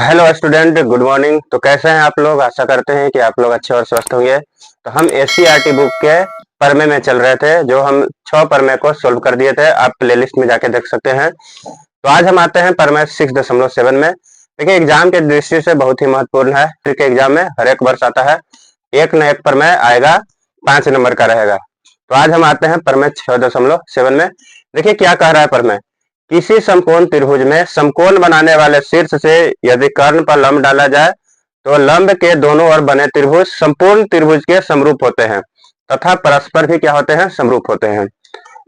Hello student, good morning. तो कैसे हैं आप लोग? आशा करते हैं कि आप लोग अच्छे और स्वस्थ होंगे। तो हम एससीईआरटी बुक के प्रमेय में चल रहे थे, जो हम 6 प्रमेय को सोल्व कर दिए थे। आप प्लेलिस्ट में जाके देख सकते हैं। तो आज हम आते हैं प्रमेय 6.7 में। देखिए, एग्जाम के दृष्टि से बहुत ही महत्वपूर्ण है। ट्रिक एग्जाम में हर एक वर्ष आता है, एक न एक प्रमेय आएगा, 5 नंबर का रहेगा। तो आज हम आते हैं प्रमेय 6.7 में। देखिए क्या कह रहा है प्रमेय। किसी समकोण त्रिभुज में समकोण बनाने वाले शीर्ष से यदि कर्ण पर लंब डाला जाए तो लंब के दोनों ओर बने त्रिभुज संपूर्ण त्रिभुज के समरूप होते हैं तथा परस्पर भी क्या होते हैं, समरूप होते हैं।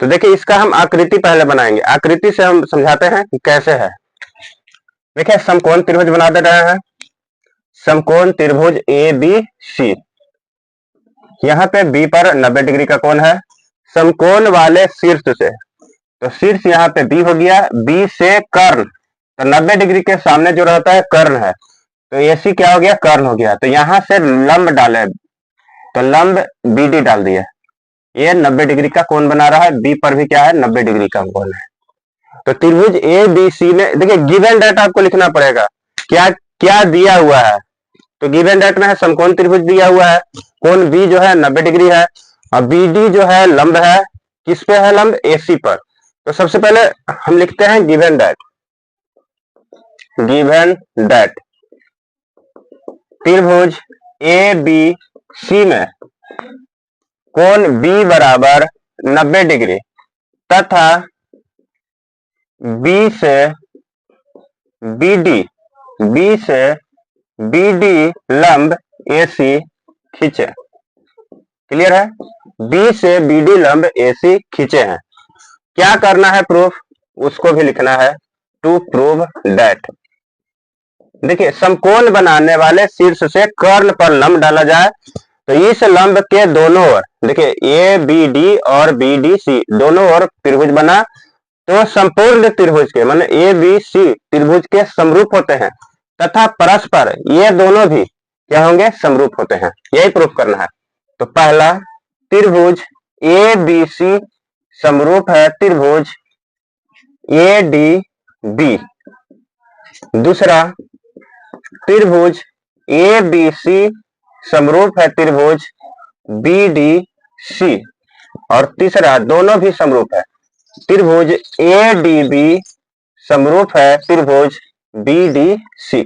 तो देखिए, इसका हम आकृति पहले बनाएंगे। आकृति से हम समझाते हैं कि कैसे है। देखिए, समकोण त्रिभुज बना दे रहे हैं। समकोण त्रिभुज ए बी सी, यहाँ पे बी पर 90 डिग्री का कोण है। समकोण वाले शीर्ष से, तो शीर्ष यहाँ पे बी हो गया, बी से कर्ण, तो 90 डिग्री के सामने जो रहता है कर्ण है, तो एसी क्या हो गया, कर्ण हो गया। तो यहां से लंब डाले, तो लंब बीडी डाल दिया। ये 90 डिग्री का कोण बना रहा है, बी पर भी क्या है, 90 डिग्री का कोण है। तो त्रिभुज ए बी सी में देखिए गिवन डेट आपको लिखना पड़ेगा, क्या क्या दिया हुआ है। तो गिवन डेट में है समकोण त्रिभुज दिया हुआ है, कोण बी जो है 90 डिग्री है, और बीडी जो है लंब है, किस पे है लंब, एसी पर। तो सबसे पहले हम लिखते हैं गिवन डेट। गिवन डेट त्रिभुज ए बी सी में कोण बी बराबर 90 डिग्री तथा बी से बीडी लंब एसी खींचे। क्लियर है? बी से बीडी लंब एसी खींचे हैं। क्या करना है, प्रूफ, उसको भी लिखना है। टू प्रूव दैट, देखिए समकोण बनाने वाले शीर्ष से कर्ण पर लंब डाला जाए तो इस लंब के दोनों ओर, देखिए ए बी डी और बी डी सी दोनों ओर त्रिभुज बना, तो संपूर्ण त्रिभुज के माने ए बी सी त्रिभुज के समरूप होते हैं तथा परस्पर ये दोनों भी क्या होंगे, समरूप होते हैं। यही प्रूफ करना है। तो पहला, त्रिभुज ए बी सी समरूप है त्रिभुज ए डी बी। दूसरा, त्रिभुज ए बी सी समरूप है त्रिभुज बी डी सी। और तीसरा, दोनों भी समरूप है, त्रिभुज ए डी बी समरूप है त्रिभुज बी डी सी।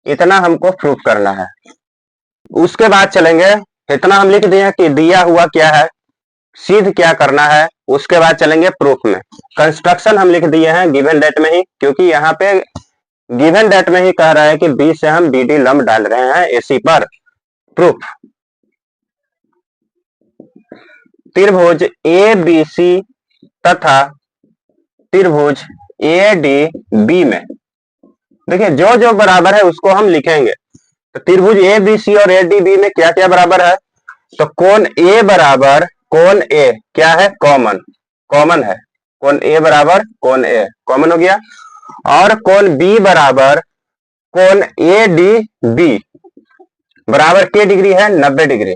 इतना हमको प्रूफ करना है। उसके बाद चलेंगे, इतना हम लिख दिए कि दिया हुआ क्या है, सिद्ध क्या करना है। उसके बाद चलेंगे प्रूफ में। कंस्ट्रक्शन हम लिख दिए हैं गिवन डेट में ही, क्योंकि यहाँ पे गिवन डेट में ही कह रहा है कि बी से हम बीडी लंब डाल रहे हैं एसी पर। प्रूफ, त्रिभुज ए बी सी तथा त्रिभुज ए डी बी में, देखिए जो जो बराबर है उसको हम लिखेंगे। तो त्रिभुज ए बी सी और ए डी बी में क्या क्या बराबर है, तो कोण ए बराबर कोण ए क्या है, कॉमन, कॉमन है। कोण ए बराबर कोण ए कॉमन हो गया। और कोण बी बराबर कोण ए डी बी बराबर के डिग्री है, 90 डिग्री।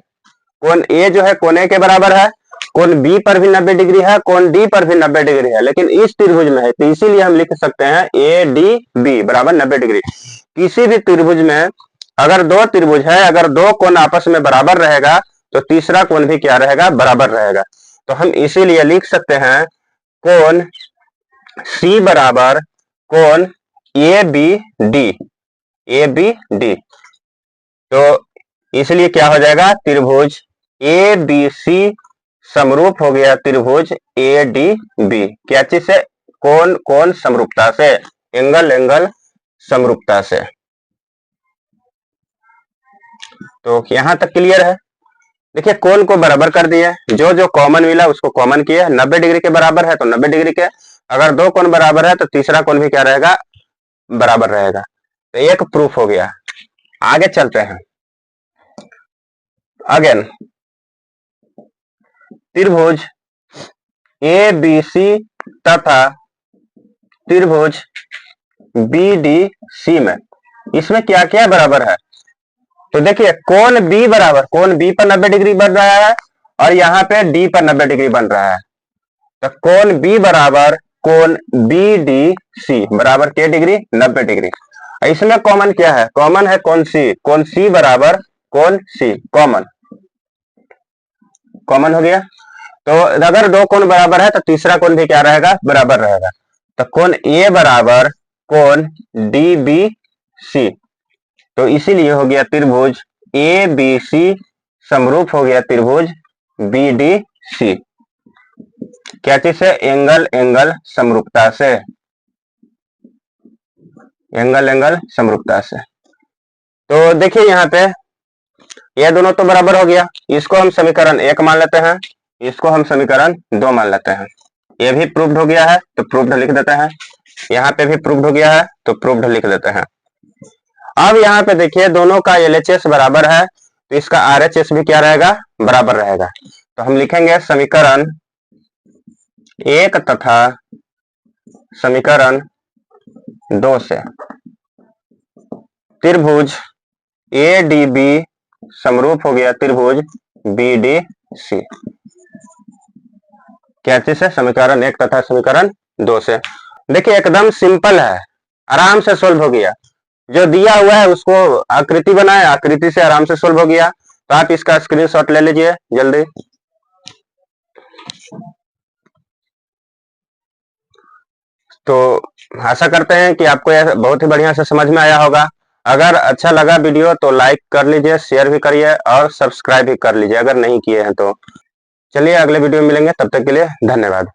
कोण ए जो है कोण ए के बराबर है, कोण बी पर भी 90 डिग्री है, कोण डी पर भी 90 डिग्री है, लेकिन इस त्रिभुज में है, तो इसीलिए हम लिख सकते हैं ए डी बी बराबर 90 डिग्री। किसी भी त्रिभुज में अगर दो त्रिभुज है, अगर दो कोण आपस में बराबर रहेगा तो तीसरा कोण भी क्या रहेगा, बराबर रहेगा। तो हम इसीलिए लिख सकते हैं कोण सी बराबर कोण A B D, A B D. तो इसलिए क्या हो जाएगा, त्रिभुज ए बी सी समरूप हो गया त्रिभुज ए डी बी। क्या चीज से, कोण कोण समरूपता से, एंगल एंगल समरूपता से। तो यहां तक क्लियर है। देखिए कोण को बराबर कर दिए, जो जो कॉमन मिला उसको कॉमन किया। 90 डिग्री के बराबर है तो 90 डिग्री के, अगर दो कोण बराबर है तो तीसरा कोण भी क्या रहेगा, बराबर रहेगा। तो एक प्रूफ हो गया। आगे चलते हैं। अगेन, त्रिभुज ए बी सी तथा त्रिभुज बी डी सी में, इसमें क्या क्या बराबर है। तो देखिए कोण बी बराबर, कोण बी पर 90 डिग्री बन रहा है और यहाँ पे डी पर 90 डिग्री बन रहा है। तो कोण बी बराबर कोण बी डी सी बराबर के डिग्री, 90 डिग्री। इसमें कॉमन क्या है? कॉमन है कोण सी बराबर कोण सी, कॉमन कॉमन हो गया। तो अगर दो कोण बराबर है तो तीसरा कोण भी क्या रहेगा? बराबर रहेगा। तो कोण ए बराबर कोण डी बी सी, तो इसीलिए हो गया त्रिभुज ए बी सी समरूप हो गया त्रिभुज बी डी सी। क्या चीज से? एंगल एंगल समरूपता से, एंगल एंगल समरूपता से। तो देखिए यहाँ पे ये दोनों तो बराबर हो गया, इसको हम समीकरण 1 मान लेते हैं, इसको हम समीकरण 2 मान लेते हैं। ये भी प्रूव्ड हो गया है तो प्रूव्ड लिख देते हैं, यहाँ पे भी प्रूव्ड हो गया है तो प्रूव्ड लिख देते हैं। अब यहाँ पे देखिए दोनों का LHS बराबर है तो इसका RHS भी क्या रहेगा? बराबर रहेगा। तो हम लिखेंगे समीकरण 1 तथा समीकरण 2 से त्रिभुज ADB समरूप हो गया त्रिभुज BDC। क्या चीज है? समीकरण 1 तथा समीकरण 2 से। देखिए एकदम सिंपल है, आराम से सोल्व हो गया। जो दिया हुआ है उसको आकृति बनाए, आकृति से आराम से सोल्व हो गया। तो आप इसका स्क्रीनशॉट ले लीजिए जल्दी। तो आशा करते हैं कि आपको यह बहुत ही बढ़िया से समझ में आया होगा। अगर अच्छा लगा वीडियो तो लाइक कर लीजिए, शेयर भी करिए और सब्सक्राइब भी कर लीजिए अगर नहीं किए हैं तो। चलिए अगले वीडियो में मिलेंगे, तब तक के लिए धन्यवाद।